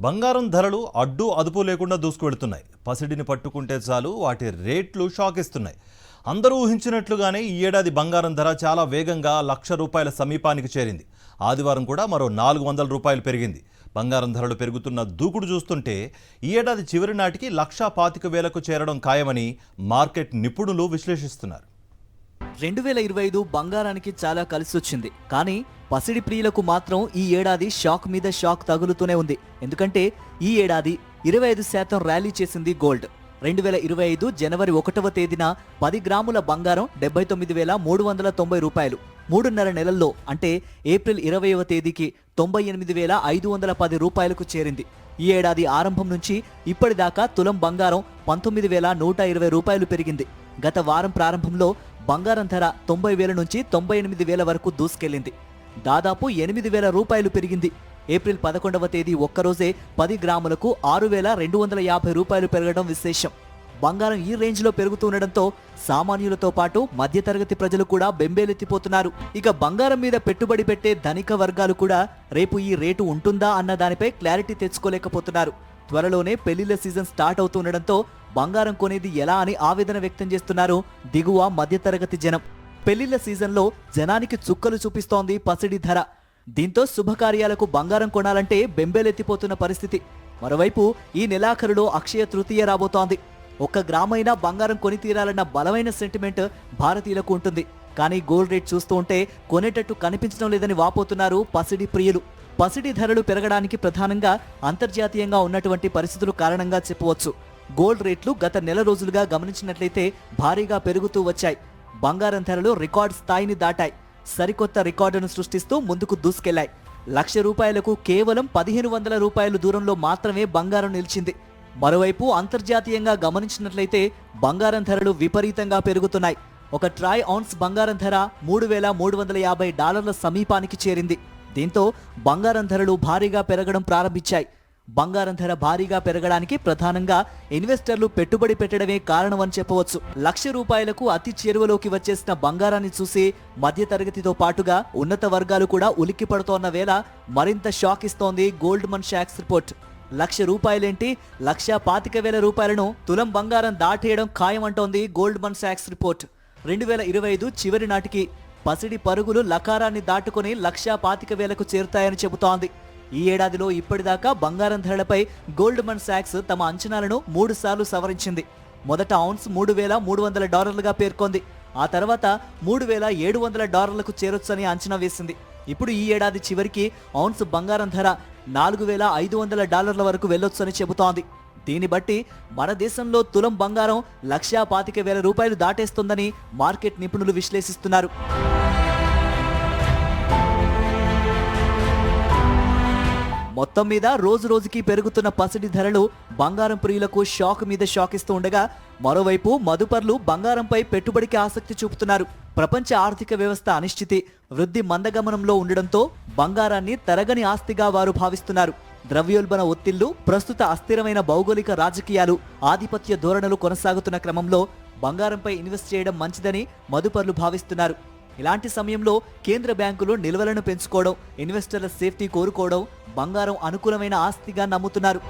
బంగారం ధరలు అడ్డు అదుపు లేకుండా దూసుకువెళ్తున్నాయి. పసిడిని పట్టుకుంటే చాలు వాటి రేట్లు షాక్ ఇస్తున్నాయి. అందరూ ఊహించినట్లుగానే ఈ ఏడాది బంగారం ధర చాలా వేగంగా ₹1,00,000 సమీపానికి చేరింది. ఆదివారం కూడా మరో ₹400 పెరిగింది. బంగారం ధరలు పెరుగుతున్న దూకుడు చూస్తుంటే ఈ ఏడాది చివరి నాటికి ₹1,25,000కు చేరడం ఖాయమని మార్కెట్ నిపుణులు విశ్లేషిస్తున్నారు. 2025 బంగారానికి చాలా కలిసొచ్చింది. కానీ పసిడి ప్రియులకు మాత్రం ఈ ఏడాది షాక్ మీద షాక్ తగులుతూనే ఉంది. ఎందుకంటే ఈ ఏడాది 25% ర్యాలీ చేసింది గోల్డ్. 2025 జనవరి 1వ తేదీన 10 గ్రాముల బంగారం ₹79,390. 3.5 నెలల్లో అంటే ఏప్రిల్ 20వ తేదీకి ₹98,510కు చేరింది. ఈ ఏడాది ఆరంభం నుంచి ఇప్పటిదాకా తులం బంగారం ₹19,120 పెరిగింది. గత వారం ప్రారంభంలో బంగారం ధర 90,000 నుంచి 98,000 వరకు దూసుకెళ్లింది. దాదాపు ₹8,000 పెరిగింది. ఏప్రిల్ 11వ తేదీ ఒక్కరోజే 10 గ్రాములకు ₹6,250 పెరగడం విశేషం. బంగారం ఈ రేంజ్లో పెరుగుతుండటంతో సామాన్యులతో పాటు మధ్యతరగతి ప్రజలు కూడా బెంబేలెత్తిపోతున్నారు. ఇక బంగారం మీద పెట్టుబడి పెట్టే ధనిక వర్గాలు కూడా రేపు ఈ రేటు ఉంటుందా అన్న దానిపై క్లారిటీ తెచ్చుకోలేకపోతున్నారు. త్వరలోనే పెళ్లిళ్ల సీజన్ స్టార్ట్ అవుతుండటంతో బంగారం కొనేది ఎలా అని ఆవేదన వ్యక్తం చేస్తున్నారు దిగువ మధ్యతరగతి జనం. పెళ్లిళ్ల సీజన్లో జనానికి చుక్కలు చూపిస్తోంది పసిడి ధర. దీంతో శుభకార్యాలకు బంగారం కొనాలంటే బెంబేలెత్తిపోతున్న పరిస్థితి. మరోవైపు ఈ నెలాఖరులో అక్షయ తృతీయ రాబోతోంది. 1 గ్రామైనా బంగారం కొని తీరాలన్న బలమైన సెంటిమెంట్ భారతీయులకు ఉంటుంది. కానీ గోల్డ్ రేట్ చూస్తూ ఉంటే కొనేటట్టు కనిపించడం లేదని వాపోతున్నారు పసిడి ప్రియులు. పసిడి ధరలు పెరగడానికి ప్రధానంగా అంతర్జాతీయంగా ఉన్నటువంటి పరిస్థితులు కారణంగా చెప్పవచ్చు. గోల్డ్ రేట్లు గత నెల రోజులుగా గమనించినట్లయితే భారీగా పెరుగుతూ వచ్చాయి. బంగారం ధరలు రికార్డ్ స్థాయిని దాటాయి. సరికొత్త రికార్డును సృష్టిస్తూ ముందుకు దూసుకెళ్లాయి. ₹1,00,000కు కేవలం ₹1,500 దూరంలో మాత్రమే బంగారం నిలిచింది. మరోవైపు అంతర్జాతీయంగా గమనించినట్లయితే బంగారం ధరలు విపరీతంగా పెరుగుతున్నాయి. ఒక ట్రాయ్ ఔన్స్ బంగారం ధర $3,350 సమీపానికి చేరింది. దీంతో బంగారం ధరలు భారీగా పెరగడం ప్రారంభించాయి. బంగారం ధర భారీగా పెరగడానికి ప్రధానంగా ఇన్వెస్టర్లు పెట్టుబడి పెట్టడమే కారణమని చెప్పవచ్చు. ₹1,00,000కు అతి చేరువలోకి వచ్చేసిన బంగారాన్ని చూసి మధ్యతరగతితో పాటుగా ఉన్నత వర్గాలు కూడా ఉలిక్కి పడుతోన్న వేళ మరింత షాక్ ఇస్తోంది గోల్డ్మన్ సాక్స్ రిపోర్ట్. ₹1,00,000 ₹1,25,000 తులం బంగారం దాటేయడం ఖాయమంటోంది గోల్డ్మన్ సాక్స్ రిపోర్ట్. 2025 చివరి నాటికి పసిడి పరుగులు లకారాన్ని దాటుకుని ₹1,25,000కు చేరుతాయని చెబుతోంది. ఈ ఏడాదిలో ఇప్పటిదాకా బంగారం ధరలపై గోల్డ్మన్ సాక్స్ తమ అంచనాలను 3 సార్లు సవరించింది. మొదట ఔన్స్ $3,300గా పేర్కొంది. ఆ తర్వాత $3,700కు చేరొచ్చని అంచనా వేసింది. ఇప్పుడు ఈ ఏడాది చివరికి ఔన్స్ బంగారం ధర $4,500 వరకు వెళ్లొచ్చని చెబుతోంది. దీన్ని బట్టి మన దేశంలో తులం బంగారం ₹1,25,000 దాటేస్తుందని మార్కెట్ నిపుణులు విశ్లేషిస్తున్నారు. మొత్తం మీద రోజు రోజుకి పెరుగుతున్న పసిడి ధరలు బంగారం ప్రియులకు షాక్ మీద షాక్ ఇస్తూ ఉండగా, మరోవైపు మదుపర్లు బంగారంపై పెట్టుబడికి ఆసక్తి చూపుతున్నారు. ప్రపంచ ఆర్థిక వ్యవస్థ అనిశ్చితి, వృద్ధి మందగమనంలో ఉండడంతో బంగారాన్ని తరగని ఆస్తిగా వారు భావిస్తున్నారు. ద్రవ్యోల్బణ ఒత్తిళ్లు, ప్రస్తుత అస్థిరమైన భౌగోళిక రాజకీయాలు, ఆధిపత్య ధోరణులు కొనసాగుతున్న క్రమంలో బంగారంపై ఇన్వెస్ట్ చేయడం మంచిదని మదుపర్లు భావిస్తున్నారు. ఇలాంటి సమయంలో కేంద్ర బ్యాంకులు నిల్వలను పెంచుకోవడం, ఇన్వెస్టర్ల సేఫ్టీ కోరుకోవడం బంగారం అనుకూలమైన ఆస్తిగా నమ్ముతున్నారు.